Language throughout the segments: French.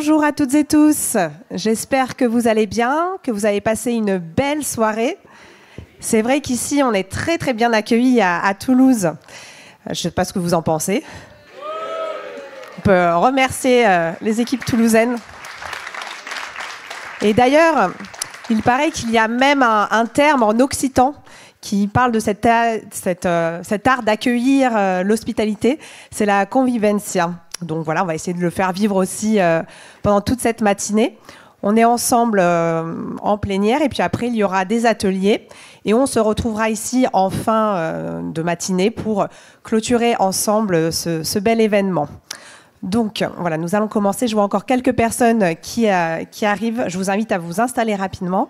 Bonjour à toutes et tous, j'espère que vous allez bien, que vous avez passé une belle soirée. C'est vrai qu'ici on est très très bien accueillis à Toulouse. Je ne sais pas ce que vous en pensez. On peut remercier les équipes toulousaines. Et d'ailleurs, il paraît qu'il y a même un terme en occitan qui parle de cet art d'accueillir l'hospitalité, c'est la convivencia. Donc voilà, on va essayer de le faire vivre aussi pendant toute cette matinée. On est ensemble en plénière et puis après il y aura des ateliers et on se retrouvera ici en fin de matinée pour clôturer ensemble ce bel événement. Donc voilà, nous allons commencer. Je vois encore quelques personnes qui arrivent. Je vous invite à vous installer rapidement.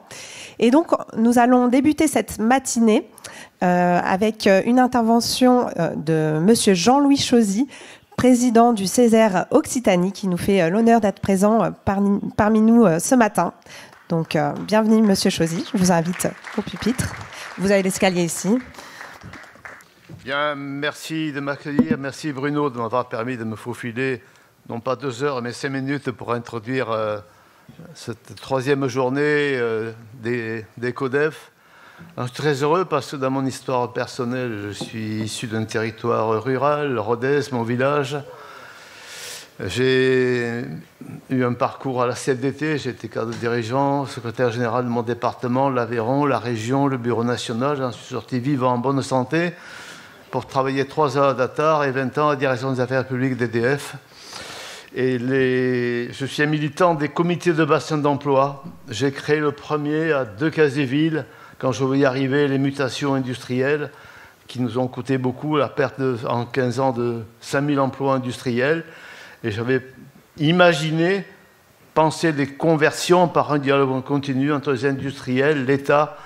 Et donc nous allons débuter cette matinée avec une intervention de Monsieur Jean-Louis Chauzy, président du Césaire Occitanie, qui nous fait l'honneur d'être présent parmi nous ce matin. Donc, bienvenue, Monsieur Chauzy. Je vous invite au pupitre. Vous avez l'escalier ici. Bien, merci de m'accueillir. Merci, Bruno, de m'avoir permis de me faufiler, non pas 2 heures, mais 5 minutes pour introduire cette 3e journée des CODEF. Alors, je suis très heureux parce que dans mon histoire personnelle, je suis issu d'un territoire rural, Rodez, mon village. J'ai eu un parcours à la CFDT, j'ai été cadre dirigeant, secrétaire général de mon département, l'Aveyron, la région, le bureau national. J'en suis sorti vivant en bonne santé pour travailler 3 ans à Datar et 20 ans à la direction des affaires publiques d'EDF. Et je suis un militant des comités de bassin d'emploi. J'ai créé le premier à Decazéville, quand je voyais arriver les mutations industrielles qui nous ont coûté beaucoup, la perte en 15 ans de 5000 emplois industriels. Et j'avais imaginé, penser des conversions par un dialogue continu entre les industriels, l'État,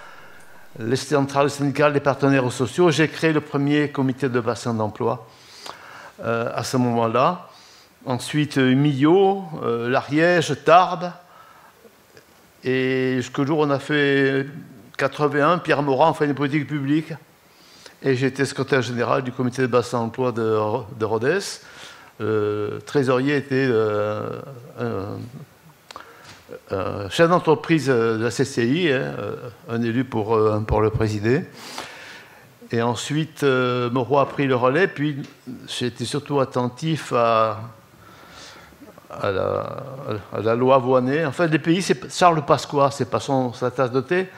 les centrales syndicales, les partenaires sociaux. J'ai créé le premier comité de bassin d'emploi à ce moment-là. Ensuite, Millau, l'Ariège, Tarbes. Et jusqu'au jour où on a fait 81, Pierre Morand fait une politique publique et j'étais secrétaire général du comité de bassin d'emploi de Rodez. Le trésorier était chef d'entreprise de la CCI, un élu pour le présider. Et ensuite, Moreau a pris le relais, puis j'étais surtout attentif à la loi Voynet. En fait, les pays, c'est Charles Pasqua, c'est pas sa tasse de thé.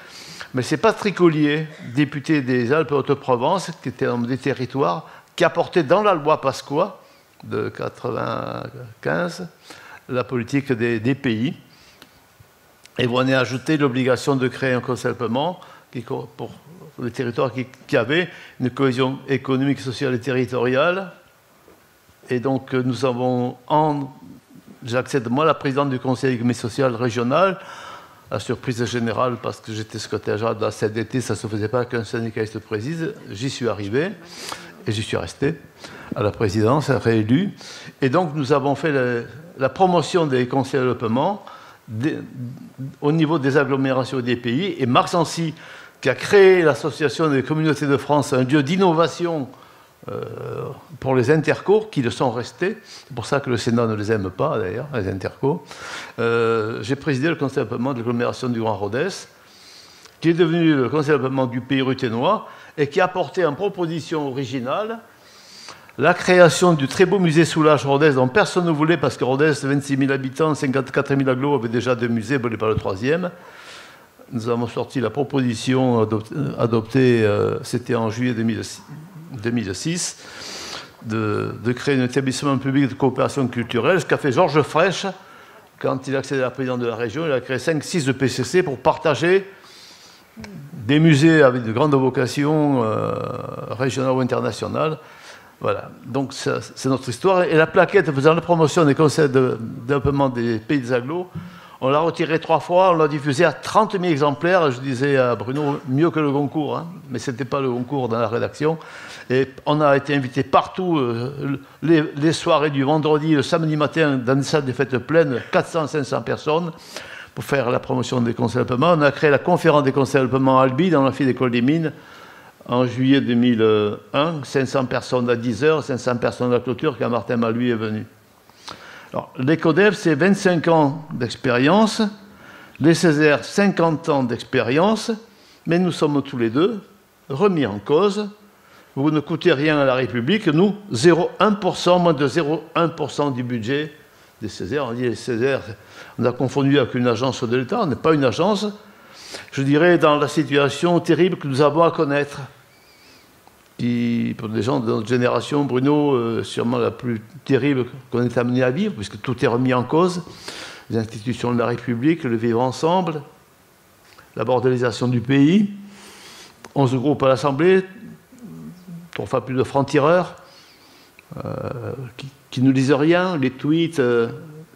Mais c'est Patrick Ollier, député des Alpes-Haute-Provence, qui était dans des territoires, qui a porté dans la loi Pasqua de 1995 la politique des pays. Et on a ajouté l'obligation de créer un conseil peuplement pour les territoires qui avaient une cohésion économique, sociale et territoriale. Et donc nous avons, j'accède moi la présidente du conseil économique et social régional, la surprise générale, parce que j'étais secrétaire général de la CFDT, ça ne se faisait pas qu'un syndicaliste préside. J'y suis arrivé et j'y suis resté à la présidence, réélu. Et donc, nous avons fait la promotion des conseils de développement au niveau des agglomérations et des pays. Et Marc Sancy, qui a créé l'association des communautés de France, un lieu d'innovation pour les intercos qui le sont restés. C'est pour ça que le Sénat ne les aime pas, d'ailleurs, les intercos. J'ai présidé le conseil de développement de l'agglomération du Grand Rodez, qui est devenu le conseil de développement du pays ruthénois et qui a apporté en proposition originale la création du très beau musée Soulages Rodez, dont personne ne voulait parce que Rodez, 26 000 habitants, 54 000 agglos, avait déjà 2 musées, ne voulait pas le 3e. Nous avons sorti la proposition adoptée, c'était en juillet 2006, de créer un établissement public de coopération culturelle, ce qu'a fait Georges Frêche quand il a accédé à la présidence de la région. Il a créé 5-6 PCC pour partager des musées avec de grandes vocations régionales ou internationales. Voilà, donc c'est notre histoire. Et la plaquette faisant la promotion des conseils de développement des pays des agglos, on l'a retirée 3 fois, on l'a diffusée à 30 000 exemplaires. Je disais à Bruno, mieux que le Goncourt, hein, mais ce n'était pas le Goncourt dans la rédaction. Et on a été invité partout, les soirées du vendredi, le samedi matin, dans des salles de fêtes pleines, 400-500 personnes, pour faire la promotion des conseils de développement. On a créé la conférence des conseils de développement à Albi, dans l'amphi d'école des mines, en juillet 2001, 500 personnes à 10 heures, 500 personnes à la clôture, quand Martin Maluy est venu. Alors, les CODEF, c'est 25 ans d'expérience, les Césaires, 50 ans d'expérience, mais nous sommes tous les deux remis en cause. Vous ne coûtez rien à la République, nous, 0,1%, moins de 0,1% du budget des Césaires. On dit les Césaires, on a confondu avec une agence de l'État, on n'est pas une agence. Je dirais dans la situation terrible que nous avons à connaître, qui, pour des gens de notre génération, Bruno, sûrement la plus terrible qu'on est amené à vivre, puisque tout est remis en cause, les institutions de la République, le vivre ensemble, la bordélisation du pays, 11 groupes à l'Assemblée, 3 fois plus de francs-tireurs, qui ne lisent rien, les tweets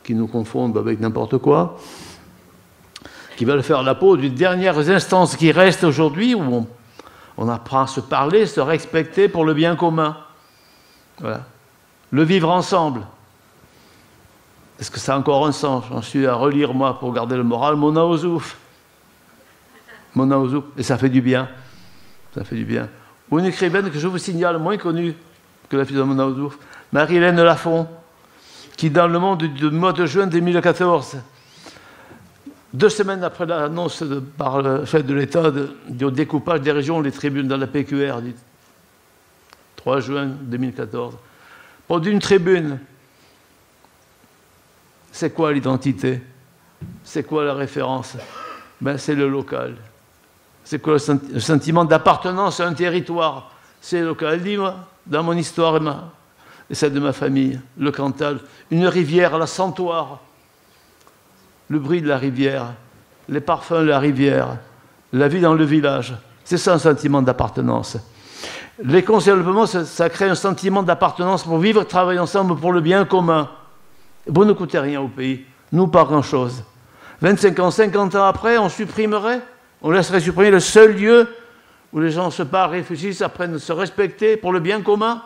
qui nous confondent avec n'importe quoi, qui veulent faire la peau d'une dernière instance qui reste aujourd'hui, où on apprend à se parler, se respecter pour le bien commun. Voilà. Le vivre ensemble. Est-ce que ça a encore un sens? J'en suis à relire, moi, pour garder le moral, Mona Ozouf. Mona Ozouf. Et ça fait du bien. Ça fait du bien. Ou une écrivaine que je vous signale, moins connue que la fille de Mona Ozouf, Marie-Hélène Lafont, qui, dans Le Monde du mois de juin 2014, 2 semaines après l'annonce par le chef de l'État du découpage des régions, les tribunes dans la PQR, dit 3 juin 2014, pour d'une tribune, c'est quoi l'identité? C'est quoi la référence? Ben, c'est le local. C'est quoi le sentiment d'appartenance à un territoire? C'est le local. Elle dit, moi, dans mon histoire et celle de ma famille, le Cantal, une rivière, la Santoire, le bruit de la rivière, les parfums de la rivière, la vie dans le village. C'est ça un sentiment d'appartenance. Les conseils de développement, ça crée un sentiment d'appartenance pour vivre et travailler ensemble pour le bien commun. Vous ne coûtez rien au pays, nous pas grand-chose. 25 ans, 50 ans après, on supprimerait, on laisserait supprimer le seul lieu où les gens se parlent, réfléchissent, apprennent à se respecter pour le bien commun.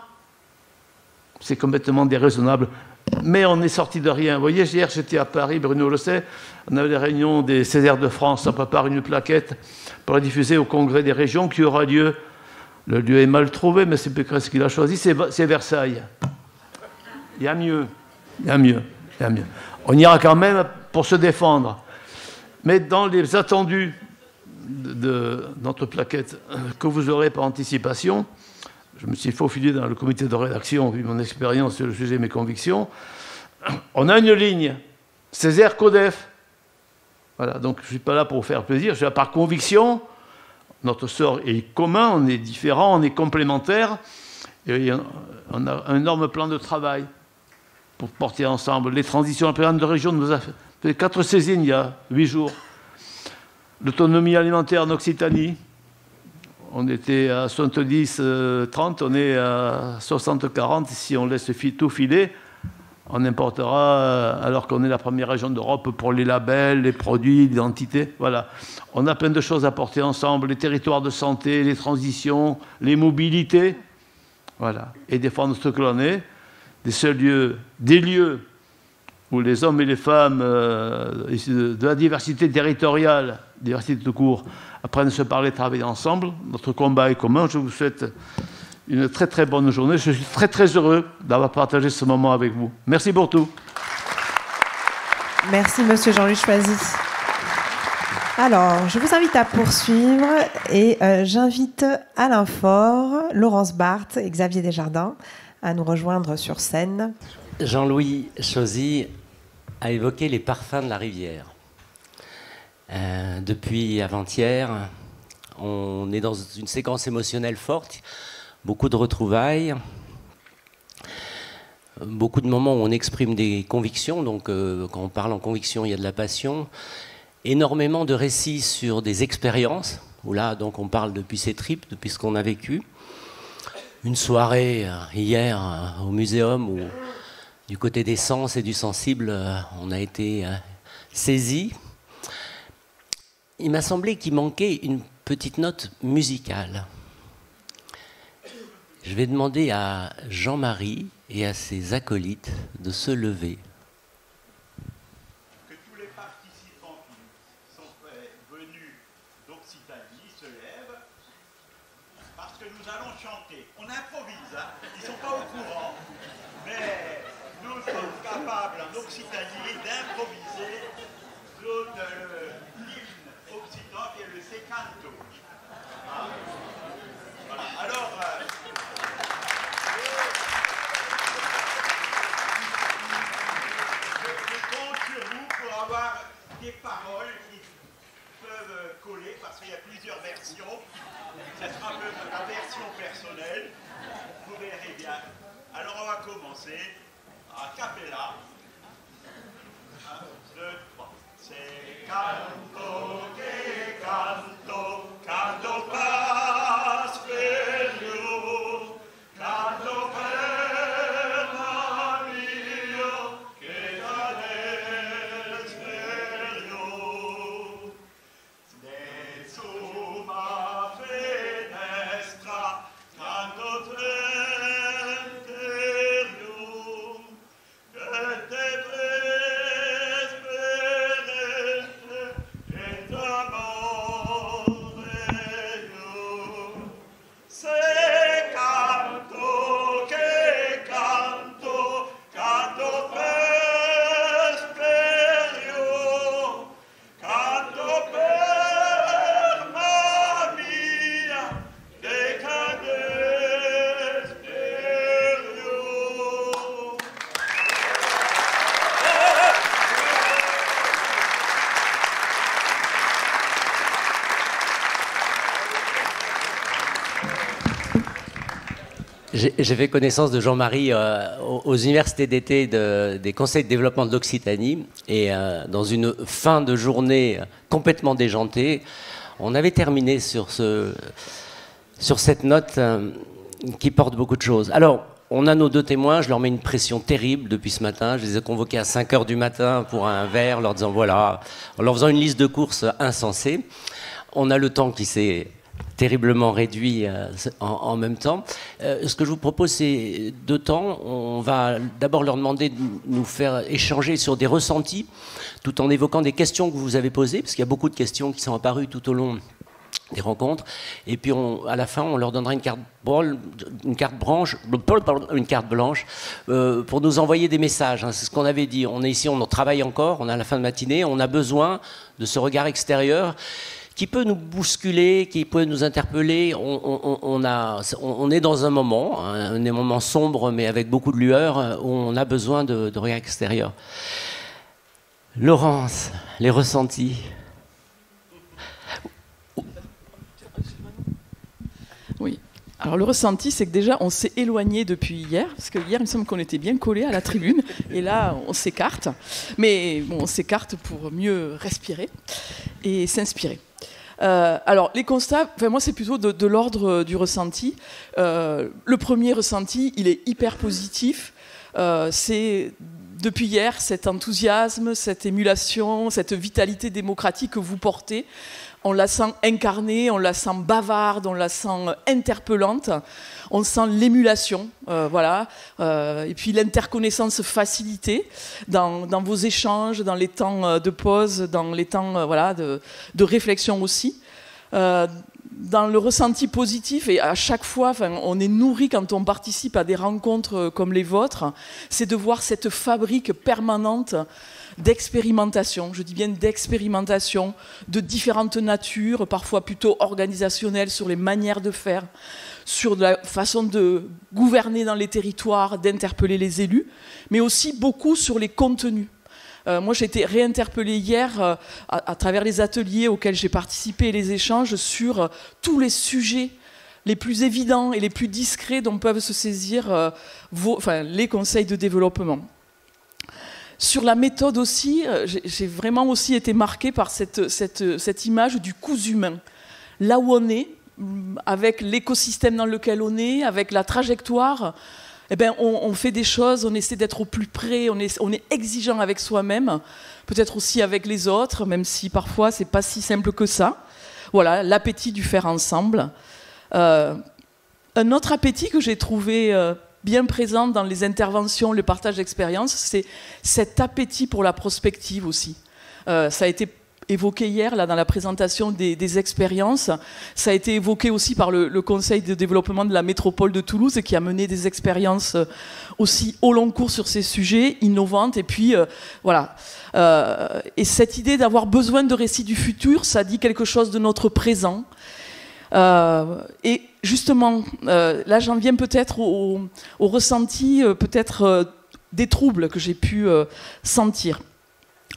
C'est complètement déraisonnable. Mais on est sorti de rien. Vous voyez, hier j'étais à Paris, Bruno le sait, on avait les réunions des Césaires de France, on prépare une plaquette pour la diffuser au Congrès des régions qui aura lieu. Le lieu est mal trouvé, mais c'est Pécresse qui l'a choisi, c'est Versailles. Il y a mieux. Il y a mieux, il y a mieux. On ira quand même pour se défendre. Mais dans les attendus de notre plaquette que vous aurez par anticipation, je me suis faufilé dans le comité de rédaction, vu mon expérience sur le sujet et mes convictions, on a une ligne, Césaire Codef. Voilà, donc je ne suis pas là pour vous faire plaisir, je suis là par conviction. Notre sort est commun, on est différents, on est complémentaires, et on a un énorme plan de travail pour porter ensemble les transitions. La présidente de région nous a fait 4 saisines il y a 8 jours. L'autonomie alimentaire en Occitanie, on était à 70-30, on est à 60-40. Si on laisse tout filer, on importera, alors qu'on est la première région d'Europe pour les labels, les produits, l'identité. Voilà. On a plein de choses à porter ensemble, les territoires de santé, les transitions, les mobilités. Voilà. Et défendre ce que l'on est. Des lieux où les hommes et les femmes de la diversité territoriale, diversité de cours, apprennent à se parler, travailler ensemble. Notre combat est commun. Je vous souhaite une très très bonne journée. Je suis très très heureux d'avoir partagé ce moment avec vous. Merci pour tout. Merci Monsieur Jean-Louis Choisy. Alors, je vous invite à poursuivre et j'invite Alain Faure, Laurence Barthes et Xavier Desjardins à nous rejoindre sur scène. Jean-Louis Choisy a évoqué les parfums de la rivière. Depuis avant-hier, on est dans une séquence émotionnelle forte, beaucoup de retrouvailles, beaucoup de moments où on exprime des convictions, donc quand on parle en conviction, il y a de la passion, énormément de récits sur des expériences, où là, donc on parle depuis ses tripes, depuis ce qu'on a vécu. Une soirée hier au muséum où, du côté des sens et du sensible, on a été saisis. Il m'a semblé qu'il manquait une petite note musicale. Je vais demander à Jean-Marie et à ses acolytes de se lever. Que tous les participants qui sont venus d'Occitanie se lèvent, parce que nous allons chanter. On improvise, hein. Ils ne sont pas au courant. Mais nous sommes capables en Occitanie d'improviser l'hymne occitan qui est le secanto. Voilà. Alors, je compte sur vous pour avoir des paroles qui peuvent coller parce qu'il y a plusieurs versions. Ce sera un peu la version personnelle. Vous verrez bien. Alors on va commencer a cappella. 1, 2, 3. C'est canto che canto, canto pasperio, canto per mio che cadesperio. De suma fenestra, canto tenterium, che te presperente et amoreum. Se canto che canto, canto vesperio, canto per mia decadesperio. J'ai fait connaissance de Jean-Marie aux universités d'été des conseils de développement de l'Occitanie et dans une fin de journée complètement déjantée, on avait terminé sur cette note qui porte beaucoup de choses. Alors, on a nos deux témoins, je leur mets une pression terrible depuis ce matin, je les ai convoqués à 5 h du matin pour un verre, leur disant voilà, en leur faisant une liste de courses insensée. On a le temps qui s'est terriblement réduit en même temps. Ce que je vous propose, c'est 2 temps. On va d'abord leur demander de nous faire échanger sur des ressentis, tout en évoquant des questions que vous avez posées, parce qu'il y a beaucoup de questions qui sont apparues tout au long des rencontres. Et puis, à la fin, on leur donnera une carte blanche pour nous envoyer des messages. Hein. C'est ce qu'on avait dit. On est ici, on travaille encore, on est à la fin de matinée, on a besoin de ce regard extérieur qui peut nous bousculer, qui peut nous interpeller. On est dans un moment, un moment sombre, mais avec beaucoup de lueur, où on a besoin de regard extérieur. Laurence, les ressentis. Oui. Alors le ressenti, c'est que déjà, on s'est éloigné depuis hier, parce que hier, il me semble qu'on était bien collés à la tribune, et là, on s'écarte. Mais bon, on s'écarte pour mieux respirer et s'inspirer. Alors, les constats, moi, c'est plutôt de l'ordre du ressenti. Le premier ressenti, il est hyper positif. C'est depuis hier cet enthousiasme, cette émulation, cette vitalité démocratique que vous portez. On la sent incarnée, on la sent bavarde, on la sent interpellante, on sent l'émulation, voilà, et puis l'interconnaissance facilitée dans vos échanges, dans les temps de pause, dans les temps voilà, de réflexion aussi. Dans le ressenti positif, et à chaque fois, on est nourri quand on participe à des rencontres comme les vôtres, c'est de voir cette fabrique permanente d'expérimentation, je dis bien d'expérimentation, de différentes natures, parfois plutôt organisationnelles sur les manières de faire, sur la façon de gouverner dans les territoires, d'interpeller les élus, mais aussi beaucoup sur les contenus. Moi, j'ai été réinterpellée hier à travers les ateliers auxquels j'ai participé et les échanges sur tous les sujets les plus évidents et les plus discrets dont peuvent se saisir les conseils de développement. Sur la méthode aussi, j'ai vraiment aussi été marquée par cette image du cousu humain. Là où on est, avec l'écosystème dans lequel on est, avec la trajectoire, eh ben on fait des choses, on essaie d'être au plus près, on est exigeant avec soi-même, peut-être aussi avec les autres, même si parfois c'est pas si simple que ça. Voilà, l'appétit du faire ensemble. Un autre appétit que j'ai trouvé bien présent dans les interventions, le partage d'expérience, c'est cet appétit pour la prospective aussi. Ça a été évoqué hier là, dans la présentation des expériences. Ça a été évoqué aussi par le Conseil de développement de la métropole de Toulouse qui a mené des expériences aussi au long cours sur ces sujets, innovantes. Et puis, voilà. Et cette idée d'avoir besoin de récits du futur, ça dit quelque chose de notre présent. Et justement, là j'en viens peut-être au ressenti, peut-être des troubles que j'ai pu sentir.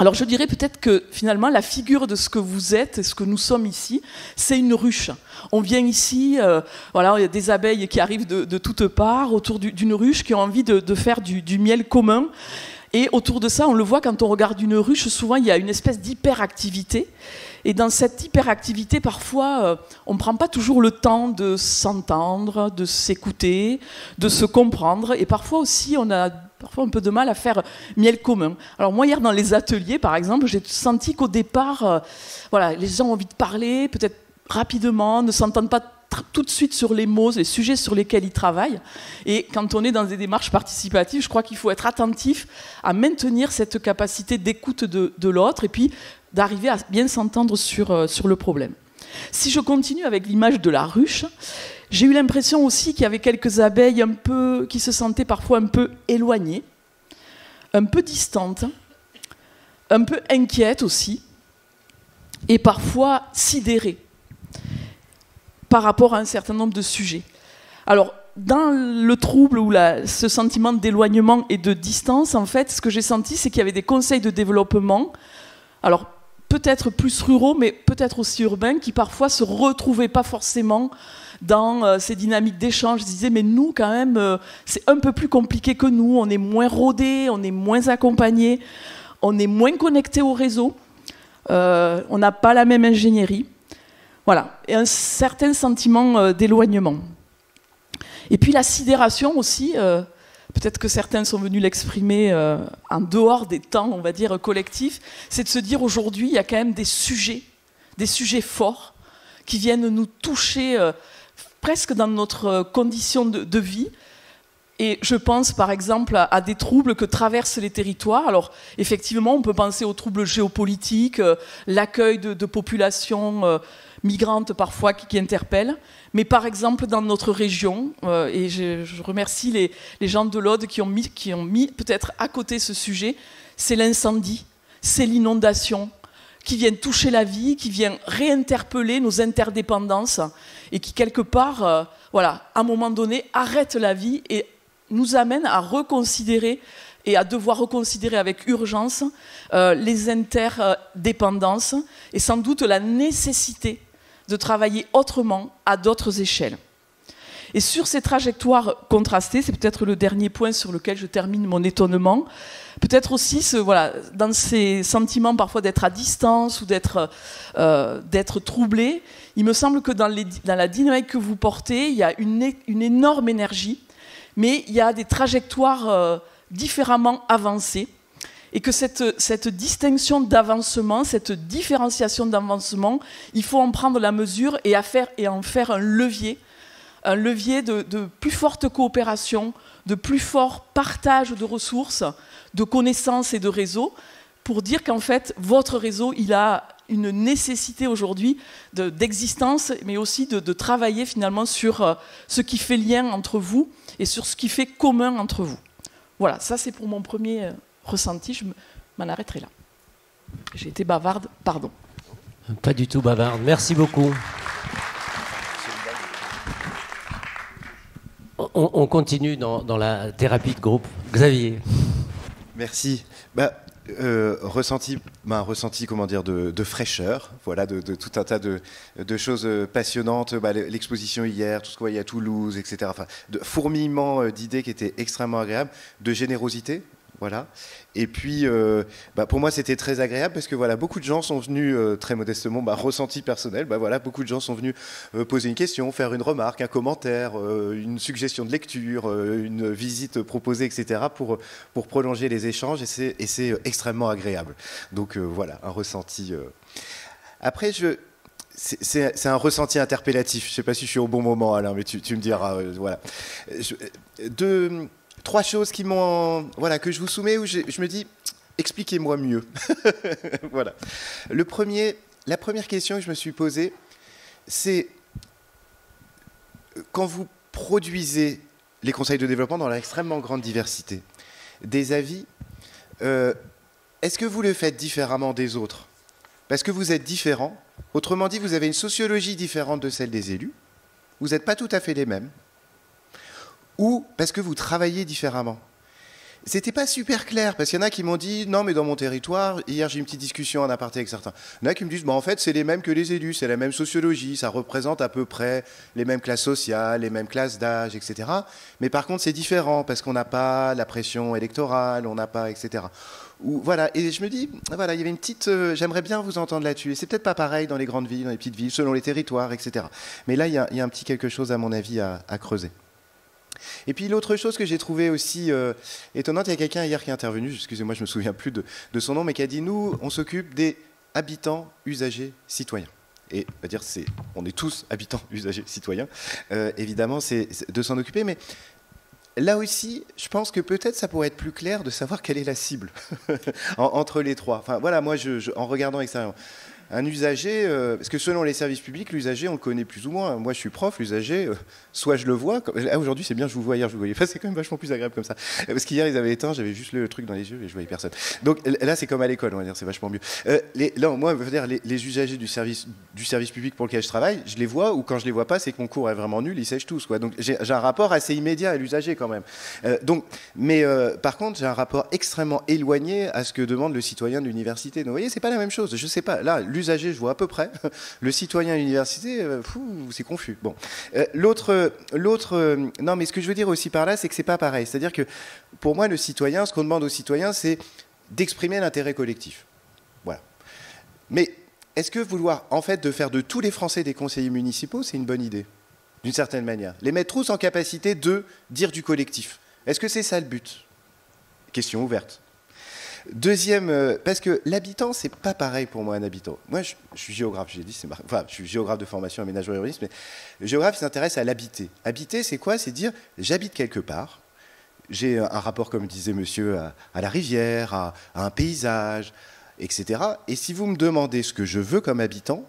Alors je dirais peut-être que finalement la figure de ce que vous êtes et ce que nous sommes ici, c'est une ruche. On vient ici, voilà, il y a des abeilles qui arrivent de toutes parts autour d'une ruche qui ont envie de faire du miel commun. Et autour de ça, on le voit quand on regarde une ruche, souvent il y a une espèce d'hyperactivité. Et dans cette hyperactivité, parfois, on ne prend pas toujours le temps de s'entendre, de s'écouter, de se comprendre. Et parfois aussi, on a un peu de mal à faire miel commun. Alors moi, hier, dans les ateliers, par exemple, j'ai senti qu'au départ, voilà, les gens ont envie de parler, peut-être rapidement, ne s'entendent pas tout de suite sur les mots, les sujets sur lesquels ils travaillent. Et quand on est dans des démarches participatives, je crois qu'il faut être attentif à maintenir cette capacité d'écoute de l'autre et puis d'arriver à bien s'entendre sur le problème. Si je continue avec l'image de la ruche, j'ai eu l'impression aussi qu'il y avait quelques abeilles qui se sentaient parfois un peu éloignées, un peu distantes, un peu inquiètes aussi, et parfois sidérées par rapport à un certain nombre de sujets. Alors, dans le trouble ou ce sentiment d'éloignement et de distance, en fait, ce que j'ai senti, c'est qu'il y avait des conseils de développement, alors peut-être plus ruraux, mais peut-être aussi urbains, qui parfois se retrouvaient pas forcément dans ces dynamiques d'échange. Ils disaient, mais nous, quand même, c'est un peu plus compliqué que nous, on est moins rodés, on est moins accompagnés, on est moins connectés au réseau, on n'a pas la même ingénierie. Voilà, et un certain sentiment d'éloignement. Et puis la sidération aussi, peut-être que certains sont venus l'exprimer en dehors des temps, on va dire, collectifs, c'est de se dire aujourd'hui, il y a quand même des sujets forts qui viennent nous toucher presque dans notre condition de vie. Et je pense par exemple à des troubles que traversent les territoires. Alors effectivement, on peut penser aux troubles géopolitiques, l'accueil de populations migrantes parfois qui interpellent. Mais par exemple dans notre région, et je remercie les gens de l'Aude qui ont mis peut-être à côté ce sujet, c'est l'incendie, c'est l'inondation, qui viennent toucher la vie, qui viennent réinterpeller nos interdépendances et qui quelque part, voilà, à un moment donné, arrêtent la vie et nous amène à reconsidérer et à devoir reconsidérer avec urgence les interdépendances et sans doute la nécessité de travailler autrement à d'autres échelles. Et sur ces trajectoires contrastées, c'est peut-être le dernier point sur lequel je termine mon étonnement, peut-être aussi voilà, dans ces sentiments parfois d'être à distance ou d'être troublé, il me semble que dans la dynamique que vous portez, il y a une énorme énergie, mais il y a des trajectoires différemment avancées et que cette distinction d'avancement, cette différenciation d'avancement, il faut en prendre la mesure et en faire un levier de plus forte coopération, de plus fort partage de ressources, de connaissances et de réseaux, pour dire qu'en fait, votre réseau, il a une nécessité aujourd'hui d'existence, mais aussi de travailler finalement sur ce qui fait lien entre vous et sur ce qui fait commun entre vous. Voilà, ça c'est pour mon premier ressenti, je m'en arrêterai là. J'ai été bavarde, pardon. Pas du tout bavarde, merci beaucoup. On continue dans la thérapie de groupe. Xavier. Merci. Ressenti, comment dire, de fraîcheur, voilà, de tout un tas de choses passionnantes, l'exposition hier, tout ce qu'on voyait à Toulouse, etc. Enfin, de fourmillement d'idées qui étaient extrêmement agréables, de générosité. Voilà. Et puis, pour moi, c'était très agréable parce que voilà, beaucoup de gens sont venus, très modestement, ressenti personnel, voilà, beaucoup de gens sont venus poser une question, faire une remarque, un commentaire, une suggestion de lecture, une visite proposée, etc., pour prolonger les échanges, et c'est extrêmement agréable. Donc voilà, un ressenti. Après, c'est un ressenti interpellatif. Je ne sais pas si je suis au bon moment, Alain, mais tu me diras. Voilà. Trois choses qui m'ont, voilà, que je vous soumets, où je me dis, expliquez-moi mieux. Voilà. La première question que je me suis posée, c'est quand vous produisez les conseils de développement dans leur extrêmement grande diversité, des avis, est-ce que vous le faites différemment des autres? Parce que vous êtes différents. Autrement dit, vous avez une sociologie différente de celle des élus. Vous n'êtes pas tout à fait les mêmes. Ou parce que vous travaillez différemment. C'était pas super clair, parce qu'il y en a qui m'ont dit « Non, mais dans mon territoire, hier j'ai eu une petite discussion en aparté avec certains. » Il y en a qui me disent bah, « En fait, c'est les mêmes que les élus, c'est la même sociologie, ça représente à peu près les mêmes classes sociales, les mêmes classes d'âge, etc. Mais par contre, c'est différent, parce qu'on n'a pas la pression électorale, on n'a pas, etc. » Voilà, et je me dis, voilà, il y avait une petite... j'aimerais bien vous entendre là-dessus. Et c'est peut-être pas pareil dans les grandes villes, dans les petites villes, selon les territoires, etc. Mais là, il y a un petit quelque chose, à mon avis, à creuser. Et puis l'autre chose que j'ai trouvé aussi étonnante, il y a quelqu'un hier qui est intervenu, excusez-moi, je ne me souviens plus de son nom, mais qui a dit, nous, on s'occupe des habitants, usagers, citoyens. Et on va dire, on est tous habitants, usagers, citoyens. Évidemment, c'est de s'en occuper, mais là aussi, je pense que peut-être ça pourrait être plus clair de savoir quelle est la cible entre les trois. Enfin voilà, moi, en regardant extérieurement, un usager, parce que selon les services publics, l'usager, on le connaît plus ou moins. Moi, je suis prof, l'usager, soit je le vois. Là, aujourd'hui, c'est bien, je vous vois, hier, je vous voyais pas. C'est quand même vachement plus agréable comme ça. Parce qu'hier, ils avaient éteint, j'avais juste le truc dans les yeux et je voyais personne. Donc là, c'est comme à l'école, on va dire, c'est vachement mieux. Là, moi, je veux dire, les usagers du service public pour lequel je travaille, je les vois, ou quand je les vois pas, c'est que mon cours est vraiment nul, ils sèchent tous, quoi. Donc j'ai un rapport assez immédiat à l'usager quand même. Mais par contre, j'ai un rapport extrêmement éloigné à ce que demande le citoyen de l'université. Donc vous voyez, c'est pas la même chose. Je sais pas. Là, l'usager, je vois à peu près. Le citoyen à l'université, c'est confus. Bon. Non, mais ce que je veux dire aussi par là, c'est que c'est pas pareil. C'est-à-dire que pour moi, le citoyen, ce qu'on demande aux citoyens, c'est d'exprimer l'intérêt collectif. Voilà. Mais est-ce que vouloir, en fait, de faire de tous les Français des conseillers municipaux, c'est une bonne idée, d'une certaine manière? Les mettre tous en capacité de dire du collectif. Est-ce que c'est ça le but? Question ouverte. Deuxième, parce que l'habitant, c'est pas pareil pour moi, un habitant. Moi, je suis géographe, j'ai dit, enfin, je suis géographe de formation, aménagement et urbanisme, mais le géographe, il s'intéresse à l'habiter. Habiter, c'est quoi? C'est dire, j'habite quelque part, j'ai un rapport, comme disait monsieur, à la rivière, à un paysage, etc. Et si vous me demandez ce que je veux comme habitant,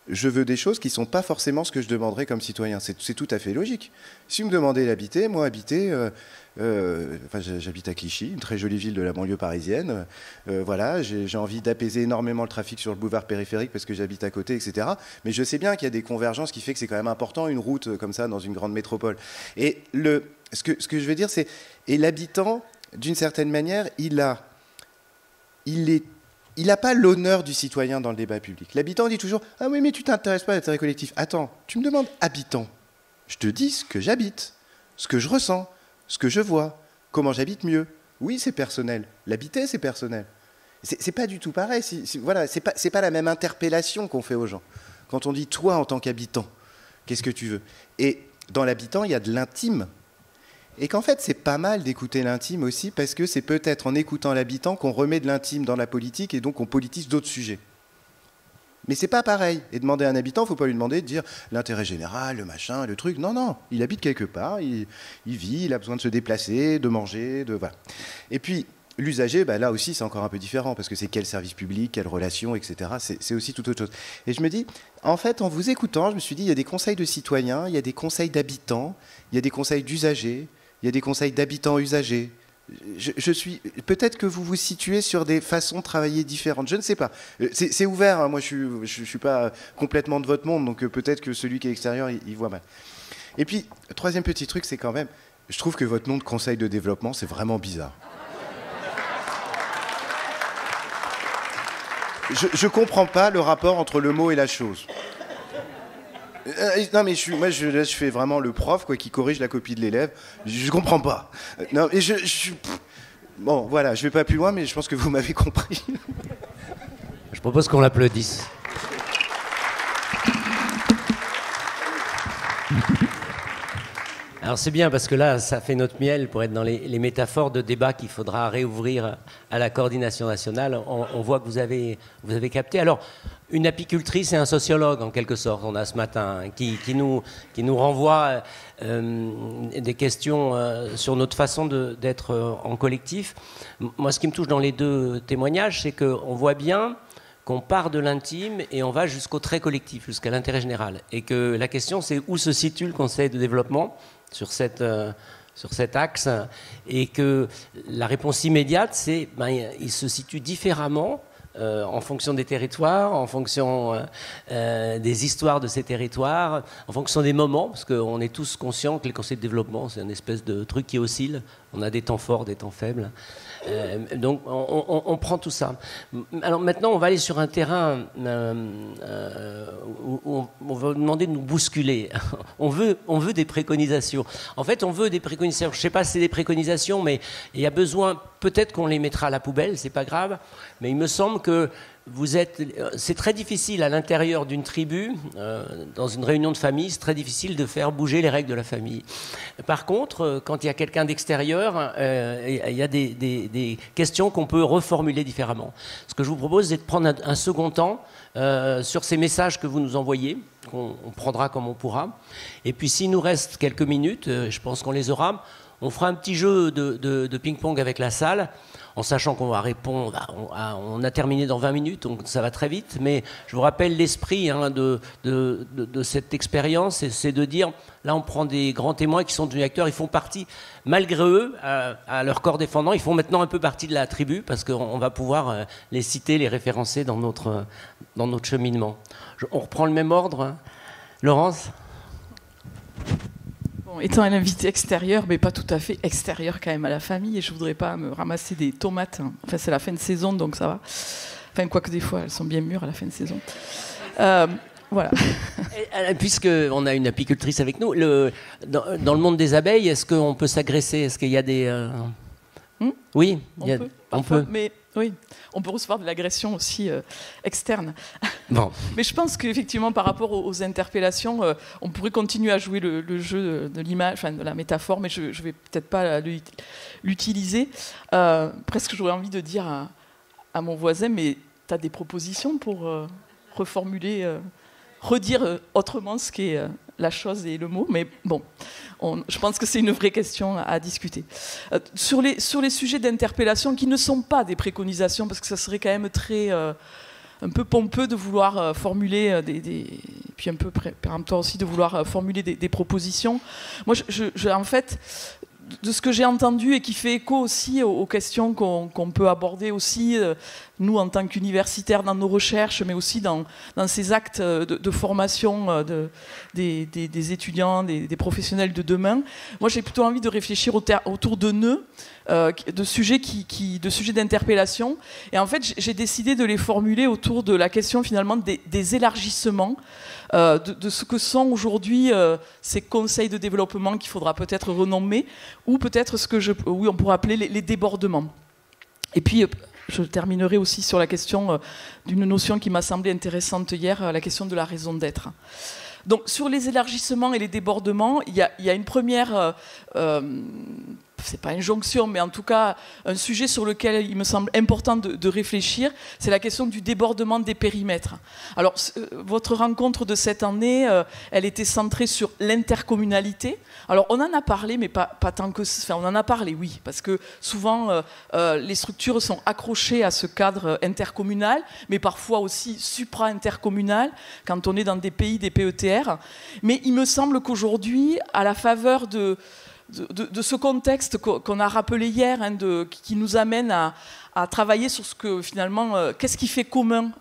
je veux des choses qui ne sont pas forcément ce que je demanderais comme citoyen. C'est tout à fait logique. Si vous me demandez d'habiter, moi, j'habite à Clichy, une très jolie ville de la banlieue parisienne. Voilà, j'ai envie d'apaiser énormément le trafic sur le boulevard périphérique parce que j'habite à côté, etc. Mais je sais bien qu'il y a des convergences qui fait que c'est quand même important, une route comme ça dans une grande métropole. Et ce que je veux dire, c'est... Et l'habitant, d'une certaine manière, il n'a pas l'honneur du citoyen dans le débat public. L'habitant dit toujours « Ah oui, mais tu t'intéresses pas à l'intérêt collectif. » Attends, tu me demandes « habitant ». Je te dis ce que j'habite, ce que je ressens, ce que je vois, comment j'habite mieux. Oui, c'est personnel. L'habiter, c'est personnel. C'est pas du tout pareil. Voilà, c'est pas la même interpellation qu'on fait aux gens. Quand on dit « toi, en tant qu'habitant, qu'est-ce que tu veux ?» Et dans l'habitant, il y a de l'intime. Et qu'en fait, c'est pas mal d'écouter l'intime aussi, parce que c'est peut-être en écoutant l'habitant qu'on remet de l'intime dans la politique et donc on politise d'autres sujets. Mais c'est pas pareil. Et demander à un habitant, il ne faut pas lui demander de dire l'intérêt général, le machin, le truc. Non, non, il habite quelque part, il vit, il a besoin de se déplacer, de manger, voilà. Et puis, l'usager, là aussi, c'est encore un peu différent, parce que c'est quel service public, quelle relation, etc. C'est aussi tout autre chose. Et je me dis, en fait, en vous écoutant, je me suis dit, il y a des conseils de citoyens, il y a des conseils d'habitants, il y a des conseils d'usagers, il y a des conseils d'habitants usagers. Peut-être que vous vous situez sur des façons de travailler différentes. Je ne sais pas. C'est ouvert. Hein. Moi, je ne suis pas complètement de votre monde, donc peut-être que celui qui est extérieur, il voit mal. Et puis, le troisième petit truc, c'est quand même, je trouve que votre nom de conseil de développement, c'est vraiment bizarre. Je ne comprends pas le rapport entre le mot et la chose. Non, mais je fais vraiment le prof qui corrige la copie de l'élève. Je comprends pas. Non, et bon, voilà, je vais pas plus loin, mais je pense que vous m'avez compris. Je propose qu'on l'applaudisse. Alors c'est bien parce que là, ça fait notre miel pour être dans les métaphores de débat qu'il faudra réouvrir à la coordination nationale. On voit que vous avez capté. Alors, une apicultrice et un sociologue, en quelque sorte, on a ce matin, qui nous renvoie des questions sur notre façon d'être en collectif. Moi, ce qui me touche dans les deux témoignages, c'est qu'on voit bien qu'on part de l'intime et on va jusqu'au très collectif, jusqu'à l'intérêt général. Et que la question, c'est où se situe le Conseil de développement sur cet axe, et que la réponse immédiate, c'est il se situe différemment en fonction des territoires, en fonction des histoires de ces territoires, en fonction des moments, parce qu'on est tous conscients que les conseils de développement, c'est une espèce de truc qui oscille. On a des temps forts, des temps faibles. Donc on prend tout ça. Alors maintenant, on va aller sur un terrain où on va demander de nous bousculer. On veut des préconisations. En fait, on veut des préconisations. Je ne sais pas si c'est des préconisations, mais il y a besoin, peut-être qu'on les mettra à la poubelle, c'est pas grave, mais il me semble que c'est très difficile à l'intérieur d'une tribu, dans une réunion de famille, c'est très difficile de faire bouger les règles de la famille. Par contre, quand il y a quelqu'un d'extérieur, il y a des questions qu'on peut reformuler différemment. Ce que je vous propose, c'est de prendre un second temps sur ces messages que vous nous envoyez, qu'on prendra comme on pourra. Et puis s'il nous reste quelques minutes, je pense qu'on les aura, on fera un petit jeu de ping-pong avec la salle, en sachant qu'on va répondre, on a terminé dans 20 minutes, donc ça va très vite, mais je vous rappelle l'esprit de cette expérience, c'est de dire, là on prend des grands témoins qui sont devenus acteurs, ils font partie, malgré eux, à leur corps défendant, ils font maintenant un peu partie de la tribu, parce qu'on va pouvoir les citer, les référencer dans notre cheminement. On reprend le même ordre, hein. Laurence ? Étant un invité extérieur, mais pas tout à fait extérieur quand même à la famille, et je voudrais pas me ramasser des tomates. Enfin, c'est la fin de saison, donc ça va. Enfin, quoique des fois, elles sont bien mûres à la fin de saison. Voilà. Puisqu'on a une apicultrice avec nous, dans le monde des abeilles, est-ce qu'on peut s'agresser ? Est-ce qu'il y a des... Oui, on peut. Mais oui, on peut recevoir de l'agression aussi externe. Bon. Mais je pense qu'effectivement, par rapport aux interpellations, on pourrait continuer à jouer le jeu de l'image, enfin de la métaphore, mais je ne vais peut-être pas l'utiliser. Presque, j'aurais envie de dire à mon voisin, mais tu as des propositions pour reformuler, redire autrement ce qu'est la chose et le mot, mais bon, je pense que c'est une vraie question à discuter. Sur les sujets d'interpellation qui ne sont pas des préconisations, parce que ça serait quand même très... un peu pompeux de vouloir formuler puis un peu péremptoire aussi de vouloir formuler des propositions. Moi, en fait, de ce que j'ai entendu et qui fait écho aussi aux questions qu'on peut aborder aussi, nous en tant qu'universitaires dans nos recherches, mais aussi dans ces actes de formation des étudiants, des professionnels de demain. Moi, j'ai plutôt envie de réfléchir autour de nœuds, de sujets d'interpellation. Et en fait, j'ai décidé de les formuler autour de la question finalement des élargissements, de ce que sont aujourd'hui ces conseils de développement qu'il faudra peut-être renommer, ou peut-être on pourrait appeler les débordements. Et puis, je terminerai aussi sur la question d'une notion qui m'a semblé intéressante hier, la question de la raison d'être. Donc, sur les élargissements et les débordements, il y a une première... c'est pas injonction, mais en tout cas un sujet sur lequel il me semble important de réfléchir, c'est la question du débordement des périmètres. Alors, votre rencontre de cette année, elle était centrée sur l'intercommunalité. Alors, on en a parlé, mais pas tant que... Enfin, on en a parlé, oui, parce que souvent, les structures sont accrochées à ce cadre intercommunal, mais parfois aussi supra-intercommunal, quand on est dans des pays, des PETR. Mais il me semble qu'aujourd'hui, à la faveur de ce contexte qu'on a rappelé hier, qui nous amène à travailler sur ce que finalement, qu'est-ce qui fait commun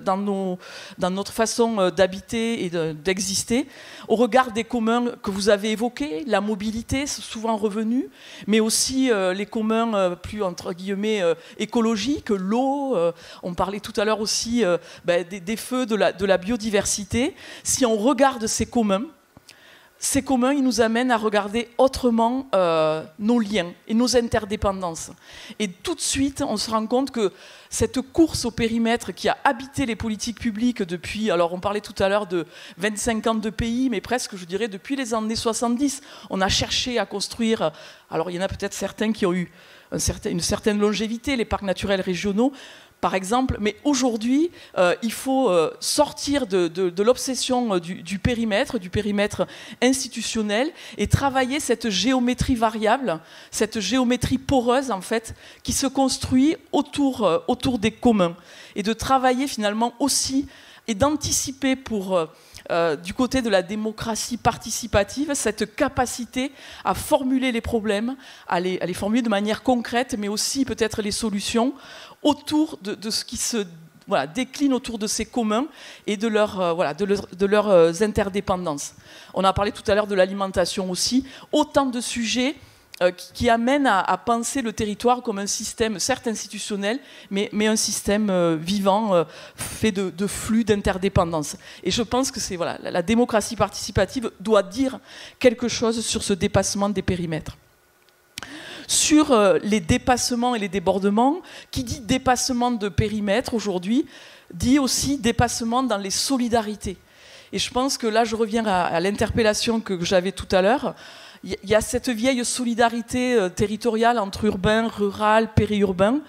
dans notre façon d'habiter et d'exister, au regard des communs que vous avez évoqués, la mobilité, c'est souvent revenu, mais aussi les communs plus entre guillemets écologiques, l'eau, on parlait tout à l'heure aussi des feux, de la biodiversité. Si on regarde ces communs, ces communs, ils nous amènent à regarder autrement nos liens et nos interdépendances. Et tout de suite, on se rend compte que cette course au périmètre qui a habité les politiques publiques depuis, alors on parlait tout à l'heure de 25 ans de pays, mais presque, je dirais, depuis les années 70. On a cherché à construire, alors il y en a peut-être certains qui ont eu une certaine longévité, les parcs naturels régionaux, par exemple, mais aujourd'hui, il faut sortir de l'obsession du périmètre institutionnel et travailler cette géométrie variable, cette géométrie poreuse, en fait, qui se construit autour des communs. Et de travailler finalement aussi et d'anticiper pour... du côté de la démocratie participative, cette capacité à formuler les problèmes, à les formuler de manière concrète, mais aussi peut-être les solutions autour de ce qui se décline autour de ces communs et de leurs interdépendances. On a parlé tout à l'heure de l'alimentation aussi, autant de sujets qui amène à penser le territoire comme un système, certes institutionnel, mais un système vivant, fait de flux d'interdépendance. Et je pense que la démocratie participative doit dire quelque chose sur ce dépassement des périmètres. Sur les dépassements et les débordements, qui dit dépassement de périmètre aujourd'hui, dit aussi dépassement dans les solidarités. Et je pense que là, je reviens à l'interpellation que j'avais tout à l'heure. Il y a cette vieille solidarité territoriale entre urbain, rural, périurbain.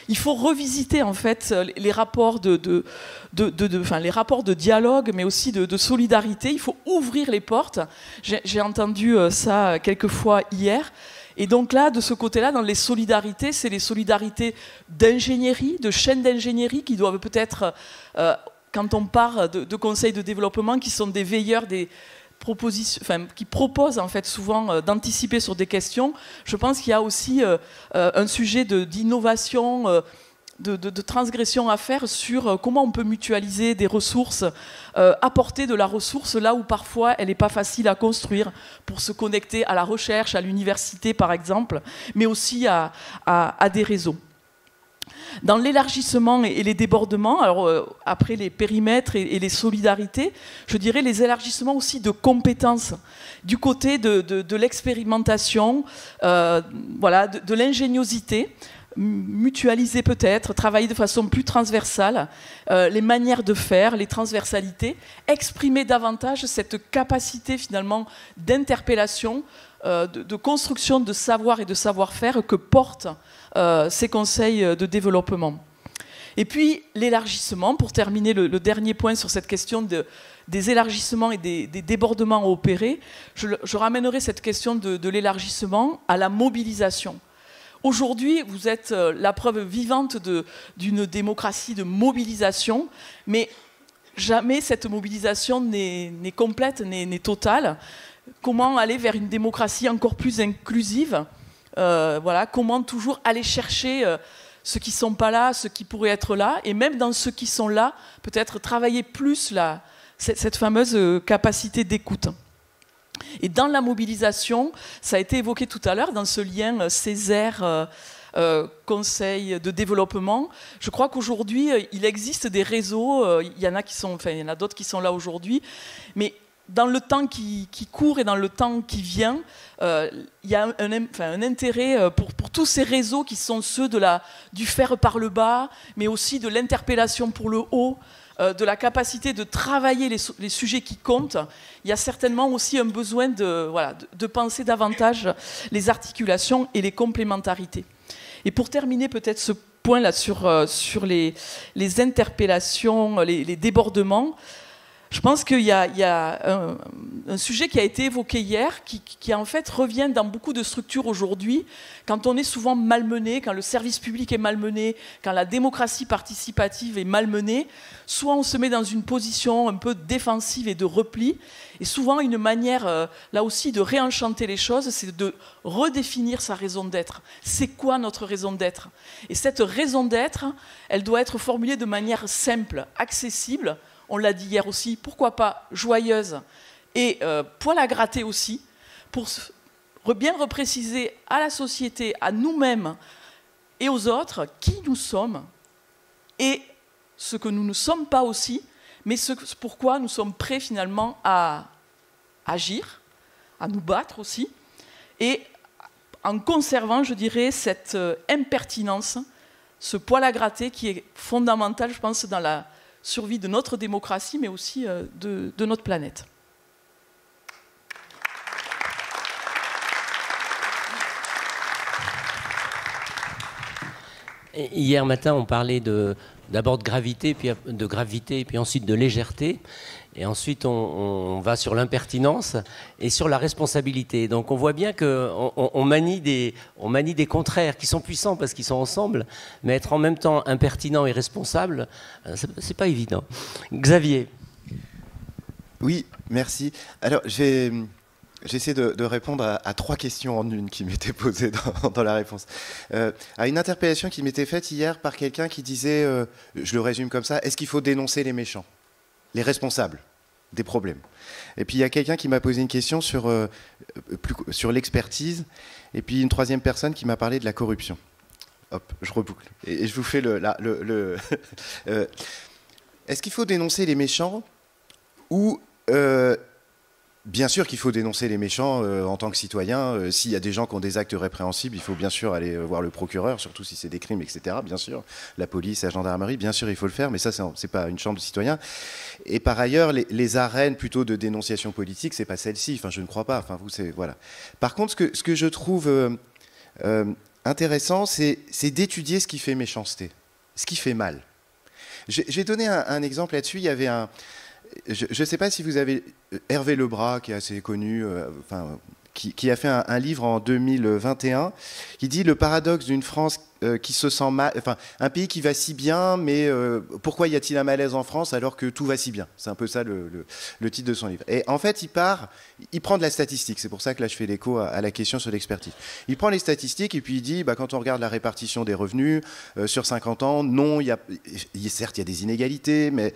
Il faut revisiter en fait les rapports les rapports de dialogue, mais aussi de solidarité. Il faut ouvrir les portes. J'ai entendu ça quelques fois hier. Et donc là, de ce côté-là, dans les solidarités, c'est les solidarités d'ingénierie, de chaînes d'ingénierie qui doivent peut-être, quand on parle de conseils de développement, qui sont des veilleurs, des propositions, qui proposent en fait souvent d'anticiper sur des questions. Je pense qu'il y a aussi un sujet d'innovation, de transgression à faire sur comment on peut mutualiser des ressources, apporter de la ressource là où parfois elle n'est pas facile à construire pour se connecter à la recherche, à l'université par exemple, mais aussi à des réseaux. Dans l'élargissement et les débordements, alors après les périmètres et les solidarités, je dirais les élargissements aussi de compétences du côté de l'expérimentation, de l'ingéniosité, mutualiser peut-être, travailler de façon plus transversale, les manières de faire, les transversalités, exprimer davantage cette capacité finalement d'interpellation, de construction de savoir et de savoir-faire que portent ces conseils de développement. Et puis l'élargissement, pour terminer le dernier point sur cette question des élargissements et des débordements à opérer, je ramènerai cette question de l'élargissement à la mobilisation. Aujourd'hui, vous êtes la preuve vivante d'une démocratie de mobilisation, mais jamais cette mobilisation n'est complète, n'est totale. Comment aller vers une démocratie encore plus inclusive ? Comment toujours aller chercher ceux qui ne sont pas là, ceux qui pourraient être là, et même dans ceux qui sont là, peut-être travailler plus cette fameuse capacité d'écoute. Et dans la mobilisation, ça a été évoqué tout à l'heure, dans ce lien Césaire, conseil de développement, je crois qu'aujourd'hui, il existe des réseaux, il y en a d'autres qui sont là aujourd'hui, mais dans le temps qui court et dans le temps qui vient, il y a un intérêt pour tous ces réseaux qui sont ceux du faire par le bas, mais aussi de l'interpellation pour le haut, de la capacité de travailler les sujets qui comptent. Il y a certainement aussi un besoin de penser davantage les articulations et les complémentarités. Et pour terminer peut-être ce point-là sur les interpellations, les débordements, je pense qu'il y a un sujet qui a été évoqué hier, qui en fait revient dans beaucoup de structures aujourd'hui, quand on est souvent malmené, quand le service public est malmené, quand la démocratie participative est malmenée, soit on se met dans une position un peu défensive et de repli, et souvent une manière, là aussi, de réenchanter les choses, c'est de redéfinir sa raison d'être. C'est quoi notre raison d'être ? Et cette raison d'être, elle doit être formulée de manière simple, accessible. On l'a dit hier aussi, pourquoi pas joyeuse et poil à gratter aussi, pour bien repréciser à la société, à nous-mêmes et aux autres, qui nous sommes et ce que nous ne sommes pas aussi, mais pourquoi nous sommes prêts finalement à agir, à nous battre aussi, et en conservant, je dirais, cette impertinence, ce poil à gratter qui est fondamental, je pense, dans la survie de notre démocratie, mais aussi de notre planète. Hier matin, on parlait d'abord de gravité, puis ensuite de légèreté. Et ensuite, on va sur l'impertinence et sur la responsabilité. Donc on voit bien qu'on manie des contraires qui sont puissants parce qu'ils sont ensemble, mais être en même temps impertinent et responsable, c'est pas évident. Xavier. Oui, merci. Alors, j'essaie de répondre à 3 questions en une qui m'étaient posées dans la réponse. À une interpellation qui m'était faite hier par quelqu'un qui disait, je le résume comme ça, est-ce qu'il faut dénoncer les méchants, les responsables des problèmes? Et puis il y a quelqu'un qui m'a posé une question sur l'expertise, et puis une 3e personne qui m'a parlé de la corruption. Hop, je reboucle. Et je vous fais est-ce qu'il faut dénoncer les méchants ou... Bien sûr qu'il faut dénoncer les méchants en tant que citoyen. S'il y a des gens qui ont des actes répréhensibles, il faut bien sûr aller voir le procureur, surtout si c'est des crimes, etc. Bien sûr, la police, la gendarmerie, bien sûr, il faut le faire, mais ça, c'est pas une chambre de citoyens. Et par ailleurs, les arènes plutôt de dénonciation politique, c'est pas celle-ci. Enfin, je ne crois pas. Enfin, voilà. Par contre, ce que je trouve intéressant, c'est d'étudier ce qui fait méchanceté, ce qui fait mal. J'ai donné un exemple là-dessus. Il y avait je ne sais pas si vous avez Hervé Lebras, qui est assez connu, qui a fait un livre en 2021, qui dit le paradoxe d'une France qui se sent mal, enfin un pays qui va si bien, mais pourquoi y a-t-il un malaise en France alors que tout va si bien? C'est un peu ça le titre de son livre. Et en fait, il prend de la statistique. C'est pour ça que là je fais l'écho à la question sur l'expertise. Il prend les statistiques et puis il dit, quand on regarde la répartition des revenus sur 50 ans, non, certes il y a des inégalités, mais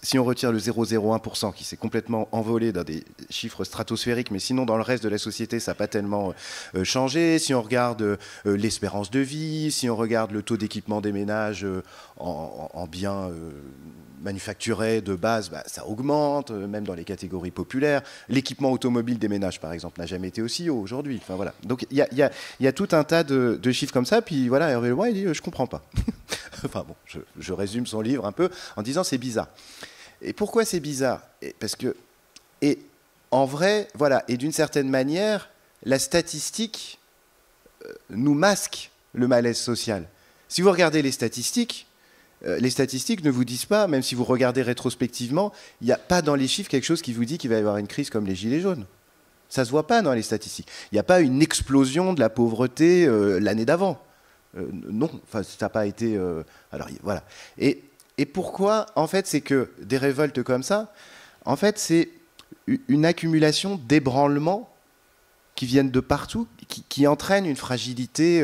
si on retire le 0,01% qui s'est complètement envolé dans des chiffres stratosphériques, mais sinon dans le reste de la société ça n'a pas tellement changé. Si on regarde l'espérance de vie, si on regarde le taux d'équipement des ménages en biens manufacturés de base, ça augmente, même dans les catégories populaires. L'équipement automobile des ménages, par exemple, n'a jamais été aussi haut aujourd'hui. Enfin, voilà. Donc il y a tout un tas de chiffres comme ça, puis voilà, Hervé Lebras, il dit « je comprends pas ». Enfin bon, je résume son livre un peu en disant « c'est bizarre ». Et pourquoi c'est bizarre? Parce que, et en vrai, voilà, et d'une certaine manière, la statistique nous masque le malaise social. Si vous regardez les statistiques ne vous disent pas, même si vous regardez rétrospectivement, il n'y a pas dans les chiffres quelque chose qui vous dit qu'il va y avoir une crise comme les Gilets jaunes. Ça ne se voit pas dans les statistiques. Il n'y a pas une explosion de la pauvreté l'année d'avant. Non, enfin, ça n'a pas été... alors, voilà. Et pourquoi, en fait, c'est que des révoltes comme ça, en fait, c'est une accumulation d'ébranlements qui viennent de partout, qui entraînent une fragilité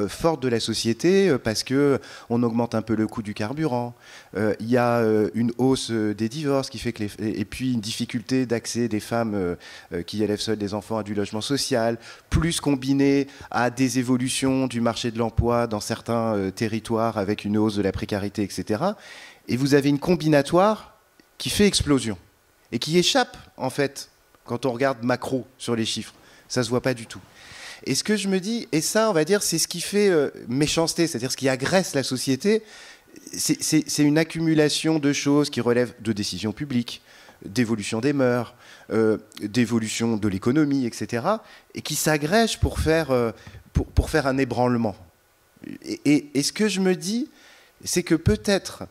forte de la société parce qu'on augmente un peu le coût du carburant. Il y a une hausse des divorces qui fait que et puis une difficulté d'accès des femmes qui élèvent seules des enfants à du logement social, plus combiné à des évolutions du marché de l'emploi dans certains territoires avec une hausse de la précarité, etc. Et vous avez une combinatoire qui fait explosion et qui échappe, en fait, quand on regarde macro sur les chiffres. Ça ne se voit pas du tout. Et ce que je me dis, et ça, on va dire, c'est ce qui fait méchanceté, c'est-à-dire ce qui agresse la société, c'est une accumulation de choses qui relèvent de décisions publiques, d'évolution des mœurs, d'évolution de l'économie, etc., et qui s'agrègent pour faire un ébranlement. Et ce que je me dis, c'est que peut-être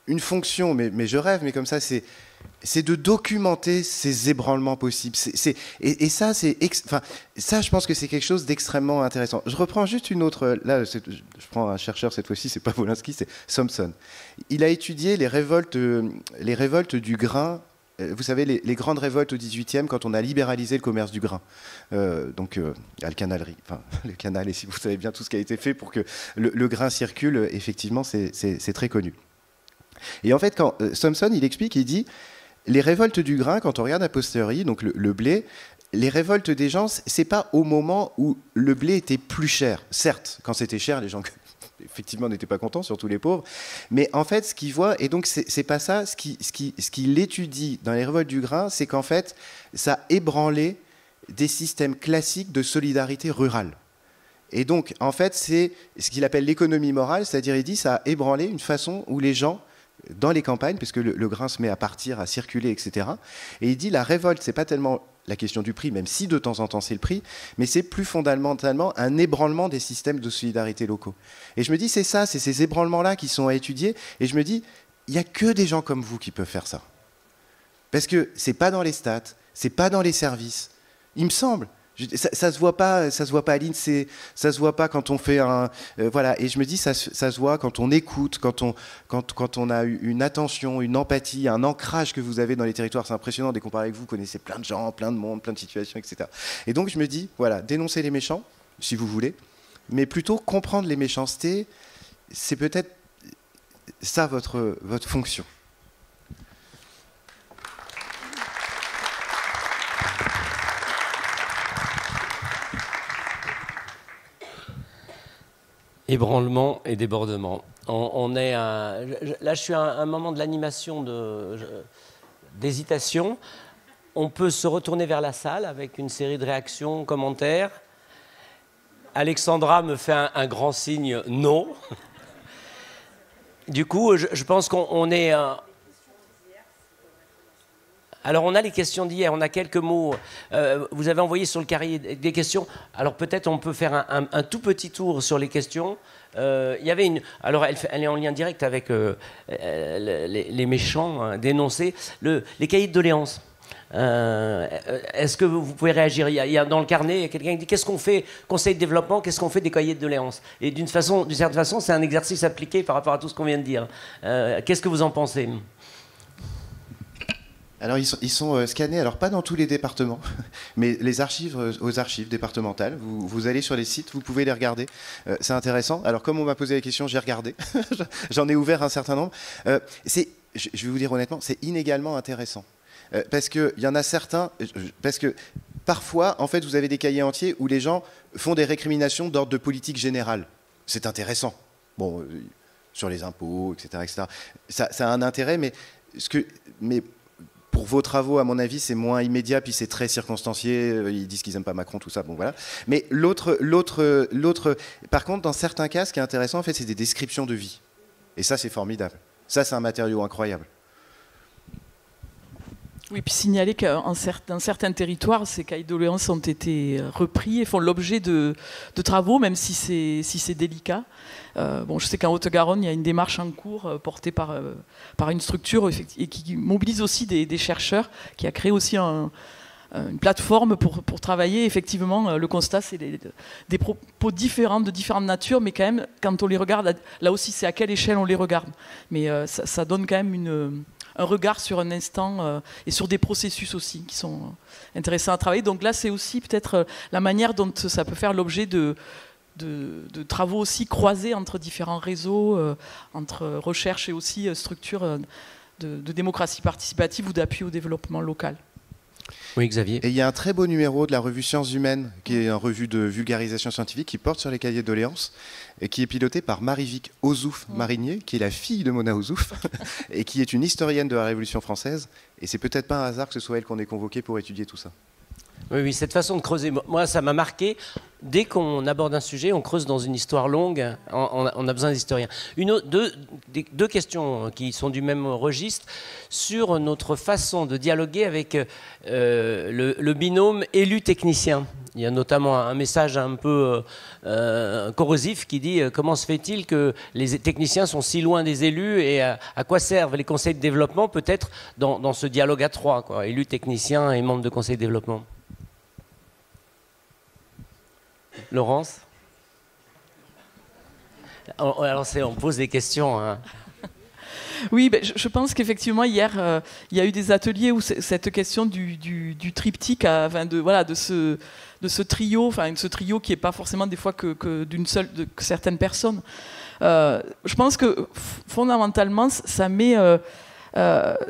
une fonction, mais je rêve, mais comme ça, c'est de documenter ces ébranlements possibles. Et ça, ça, je pense que c'est quelque chose d'extrêmement intéressant. Je reprends juste une autre. Là, je prends un chercheur cette fois-ci, c'est pas Wolinski, c'est Thompson. Il a étudié les révoltes du grain. Vous savez, les grandes révoltes au XVIIIe, quand on a libéralisé le commerce du grain. À la canalerie, le canal, et si vous savez bien tout ce qui a été fait pour que le grain circule, effectivement, c'est très connu. Et en fait, quand Thompson, il explique, il dit, les révoltes du grain, quand on regarde a posteriori, donc le blé, les révoltes des gens, c'est pas au moment où le blé était plus cher. Certes, quand c'était cher, les gens effectivement n'étaient pas contents, surtout les pauvres. Mais en fait, ce qu'il voit, et donc c'est pas ça, ce qu'il étudie dans les révoltes du grain, c'est qu'en fait, ça a ébranlé des systèmes classiques de solidarité rurale. Et donc, en fait, c'est ce qu'il appelle l'économie morale, c'est-à-dire, il dit, ça a ébranlé une façon où les gens, dans les campagnes, parce que le grain se met à partir, à circuler, etc. Et il dit, la révolte, c'est pas tellement la question du prix, même si de temps en temps c'est le prix, mais c'est plus fondamentalement un ébranlement des systèmes de solidarité locaux. Et je me dis, c'est ça, c'est ces ébranlements-là qui sont à étudier, et je me dis, il n'y a que des gens comme vous qui peuvent faire ça. Parce que c'est pas dans les stats, c'est pas dans les services, il me semble. Ça se voit pas à l'INSEE, ça se voit pas quand on fait un voilà. Et je me dis ça se voit quand on écoute, quand on a une attention, une empathie, un ancrage que vous avez dans les territoires. C'est impressionnant dès qu'on parle avec vous, vous connaissez plein de gens, plein de monde, plein de situations, etc. Et donc je me dis voilà, dénoncer les méchants, si vous voulez, mais plutôt comprendre les méchancetés. C'est peut-être ça votre fonction. Ébranlement et débordement. Là, je suis à un moment de l'animation d'hésitation. On peut se retourner vers la salle avec une série de réactions, commentaires. Alexandra me fait un grand signe non. Du coup, je pense qu'on est... Alors, on a les questions d'hier, on a quelques mots. Vous avez envoyé sur le carré des questions. Alors, peut-être on peut faire un tout petit tour sur les questions. Il y avait une... Alors, elle est en lien direct avec les méchants dénoncés. Les cahiers de doléances. Est-ce que vous pouvez réagir? Il y a dans le carnet, il y a quelqu'un qui dit qu'est-ce qu'on fait, conseil de développement, qu'est-ce qu'on fait des cahiers de doléances? Et d'une certaine façon, c'est un exercice appliqué par rapport à tout ce qu'on vient de dire. Qu'est-ce que vous en pensez? Alors ils sont scannés, alors pas dans tous les départements, mais les archives, aux archives départementales, vous allez sur les sites, vous pouvez les regarder, c'est intéressant. Alors comme on m'a posé la question, j'ai regardé, j'en ai ouvert un certain nombre. Je vais vous dire honnêtement, c'est inégalement intéressant. Parce qu'il y en a certains, parce que parfois, en fait, vous avez des cahiers entiers où les gens font des récriminations d'ordre de politique générale. C'est intéressant. Bon, sur les impôts, etc. Ça a un intérêt, mais pour vos travaux, à mon avis, c'est moins immédiat, puis c'est très circonstancié. Ils disent qu'ils n'aiment pas Macron, tout ça, bon voilà. Mais par contre, dans certains cas, ce qui est intéressant, en fait, c'est des descriptions de vie. Et ça, c'est formidable. Ça, c'est un matériau incroyable. Oui, puis signaler qu'dans certains territoires, ces cahiers de doléances ont été repris et font l'objet de travaux, même si c'est délicat. Je sais qu'en Haute-Garonne, il y a une démarche en cours portée par une structure et qui mobilise aussi des chercheurs, qui a créé aussi une plateforme pour travailler. Effectivement, le constat, c'est des propos différents, de différentes natures, mais quand même, quand on les regarde, là aussi, c'est à quelle échelle on les regarde. Mais ça donne quand même un regard sur un instant et sur des processus aussi qui sont intéressants à travailler. Donc là, c'est aussi peut-être la manière dont ça peut faire l'objet de travaux aussi croisés entre différents réseaux, entre recherche et aussi structures de démocratie participative ou d'appui au développement local. Oui, Xavier. Et il y a un très beau numéro de la revue Sciences Humaines, qui est une revue de vulgarisation scientifique, qui porte sur les cahiers de doléances, et qui est pilotée par Marie-Vic Ozouf-Marinier, qui est la fille de Mona Ozouf, et qui est une historienne de la Révolution française. Et c'est peut-être pas un hasard que ce soit elle qu'on ait convoquée pour étudier tout ça. Oui, cette façon de creuser, moi, ça m'a marqué. Dès qu'on aborde un sujet, on creuse dans une histoire longue, on a besoin d'historiens. Deux questions qui sont du même registre sur notre façon de dialoguer avec le binôme élu-technicien. Il y a notamment un message un peu corrosif qui dit comment se fait-il que les techniciens sont si loin des élus et à quoi servent les conseils de développement, peut-être dans ce dialogue à trois, quoi, élus, techniciens et membres de conseils de développement. Laurence? Alors on pose des questions. Hein. Oui, je pense qu'effectivement, hier, il y a eu des ateliers où cette question du triptyque, de ce trio, ce trio qui n'est pas forcément des fois que certaines personnes. Je pense que fondamentalement, ça met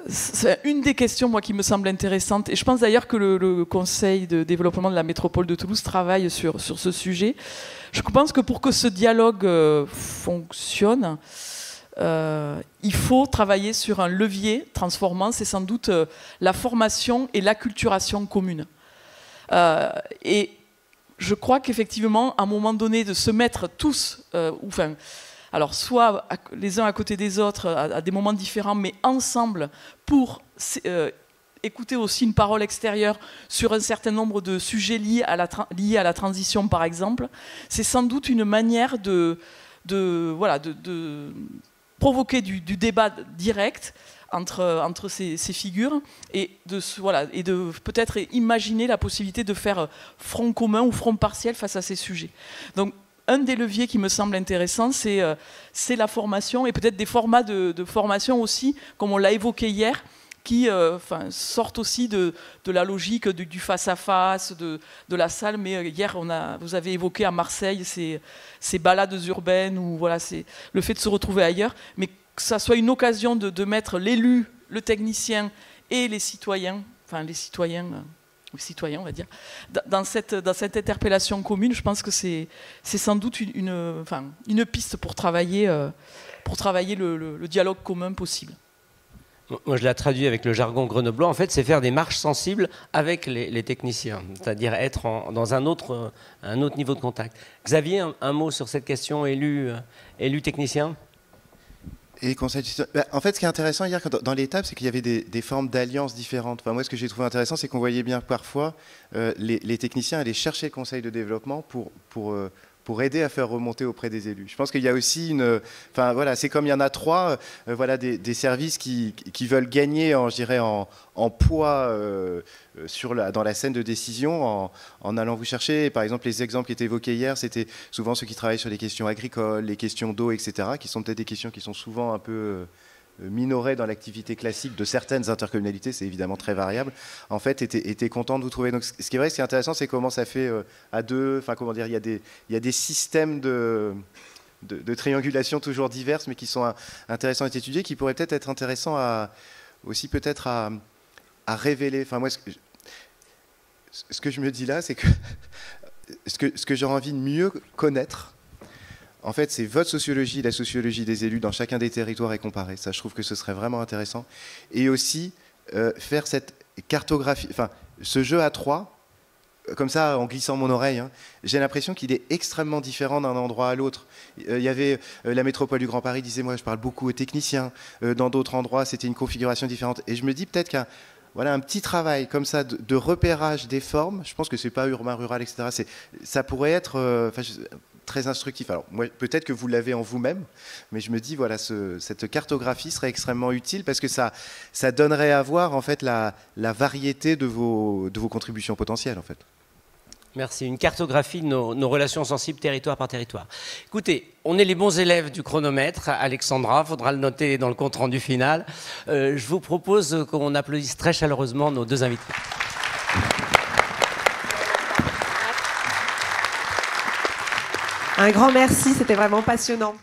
C'est une des questions, moi, qui me semble intéressante. Et je pense d'ailleurs que le Conseil de développement de la métropole de Toulouse travaille sur ce sujet. Je pense que pour que ce dialogue fonctionne, il faut travailler sur un levier transformant, c'est sans doute la formation et l'acculturation commune. Et je crois qu'effectivement, à un moment donné, de se mettre tous, alors soit les uns à côté des autres, à des moments différents, mais ensemble, pour écouter aussi une parole extérieure sur un certain nombre de sujets liés à la transition, par exemple, c'est sans doute une manière de provoquer du débat direct entre ces figures et de peut-être imaginer la possibilité de faire front commun ou front partiel face à ces sujets. Donc, un des leviers qui me semble intéressant, c'est la formation et peut-être des formats de formation aussi, comme on l'a évoqué hier, qui sortent aussi de la logique du face-à-face, de la salle. Mais hier, vous avez évoqué à Marseille ces balades urbaines, ou voilà, c'est le fait de se retrouver ailleurs, mais que ça soit une occasion de mettre l'élu, le technicien et les citoyens, on va dire, dans cette interpellation commune. Je pense que c'est sans doute une piste pour travailler le dialogue commun possible. Moi, je la traduis avec le jargon grenoblois. En fait, c'est faire des marches sensibles avec les techniciens, c'est-à-dire être dans un autre niveau de contact. Xavier, un mot sur cette question, élu technicien ? Et en fait, ce qui est intéressant hier dans l'étape, c'est qu'il y avait des formes d'alliances différentes. Enfin, moi, ce que j'ai trouvé intéressant, c'est qu'on voyait bien que parfois les techniciens allaient chercher le conseil de développement pour aider à faire remonter auprès des élus. Je pense qu'il y a aussi c'est comme il y en a trois, des services qui veulent gagner, en poids dans la scène de décision, en allant vous chercher. Par exemple, les exemples qui étaient évoqués hier, c'était souvent ceux qui travaillent sur les questions agricoles, les questions d'eau, etc., qui sont peut-être des questions qui sont souvent un peu minorées dans l'activité classique de certaines intercommunalités, c'est évidemment très variable, en fait, étaient contents de vous trouver. Donc, ce qui est vrai, ce qui est intéressant, c'est comment ça fait à deux, il y a des systèmes de triangulation toujours diverses, mais qui sont intéressants à étudier, qui pourraient peut-être être intéressants à révéler. Enfin, moi, ce que je me dis là, c'est que ce que j'aurais envie de mieux connaître, en fait, c'est votre sociologie, la sociologie des élus dans chacun des territoires et comparer. Ça, je trouve que ce serait vraiment intéressant. Et aussi faire cette cartographie, ce jeu à trois, comme ça, en glissant mon oreille, j'ai l'impression qu'il est extrêmement différent d'un endroit à l'autre. Il y avait la métropole du Grand Paris disait, moi, je parle beaucoup aux techniciens. Dans d'autres endroits, c'était une configuration différente. Et je me dis peut-être qu'un petit travail comme ça de repérage des formes, je pense que c'est pas urbain, rural, etc. Ça pourrait être très instructif. Alors, moi, peut-être que vous l'avez en vous-même, mais je me dis, cette cartographie serait extrêmement utile parce que ça donnerait à voir, en fait, la variété de vos contributions potentielles, en fait. Merci. Une cartographie de nos relations sensibles territoire par territoire. Écoutez, on est les bons élèves du chronomètre. Alexandra, il faudra le noter dans le compte-rendu final. Je vous propose qu'on applaudisse très chaleureusement nos deux invités. Un grand merci, c'était vraiment passionnant.